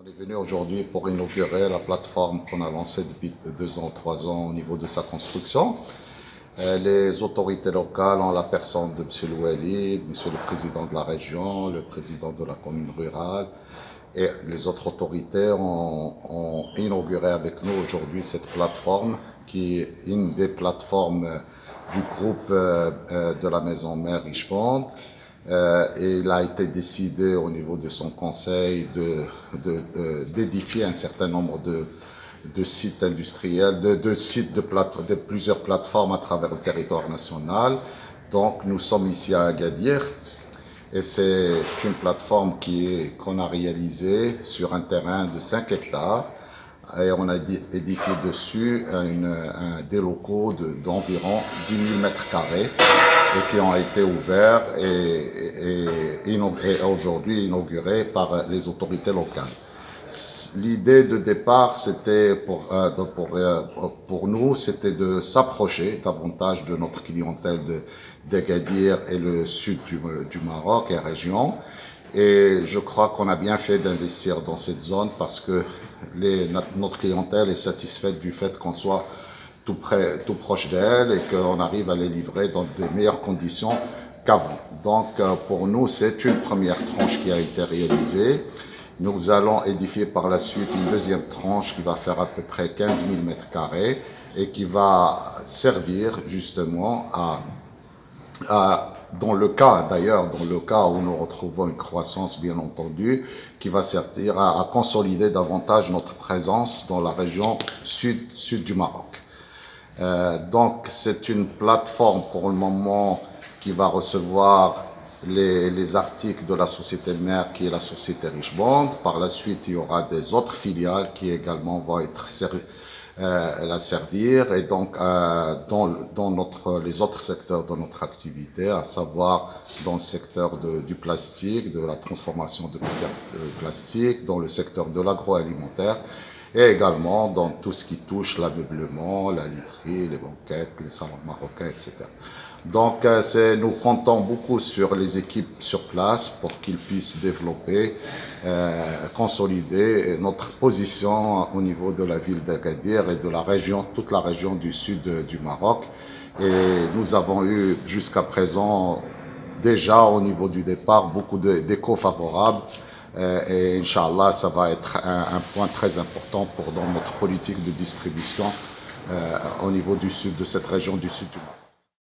On est venu aujourd'hui pour inaugurer la plateforme qu'on a lancée depuis 2 ans, 3 ans au niveau de sa construction. Les autorités locales, en la personne de M. Loualid, M. le président de la région, le président de la commune rurale et les autres autorités ont inauguré avec nous aujourd'hui cette plateforme qui est une des plateformes du groupe de la maison mère Richemont. Et il a été décidé au niveau de son conseil d'édifier un certain nombre de sites industriels, de sites de plusieurs plateformes à travers le territoire national. Donc nous sommes ici à Agadir et c'est une plateforme qu'on a réalisée sur un terrain de 5 hectares et on a édifié dessus des locaux d'environ 10 000 mètres carrés et qui ont été ouverts et aujourd'hui inaugurés par les autorités locales. L'idée de départ, c'était pour nous, c'était de s'approcher davantage de notre clientèle d'Agadir et le sud du Maroc et région. Et je crois qu'on a bien fait d'investir dans cette zone parce que notre clientèle est satisfaite du fait qu'on soit tout proche d'elle et qu'on arrive à les livrer dans de meilleures conditions qu'avant. Donc pour nous, c'est une première tranche qui a été réalisée. Nous allons édifier par la suite une deuxième tranche qui va faire à peu près 15 000 mètres carrés et qui va servir justement dans le cas où nous retrouvons une croissance bien entendu, qui va servir à consolider davantage notre présence dans la région sud du Maroc. Donc c'est une plateforme pour le moment qui va recevoir les articles de la société mère qui est la société Richemont. Par la suite, il y aura des autres filiales qui également vont être la servir et donc dans les autres secteurs de notre activité, à savoir dans le secteur du plastique, de la transformation de matières plastiques, dans le secteur de l'agroalimentaire et également dans tout ce qui touche l'ameublement, la literie, les banquettes, les salons marocains, etc. Donc nous comptons beaucoup sur les équipes sur place pour qu'ils puissent développer, consolider notre position au niveau de la ville d'Agadir et de la région, toute la région du sud du Maroc. Et nous avons eu jusqu'à présent déjà au niveau du départ beaucoup d'échos favorables. Et Inch'Allah, ça va être un point très important dans notre politique de distribution au niveau du sud, de cette région du sud du Maroc.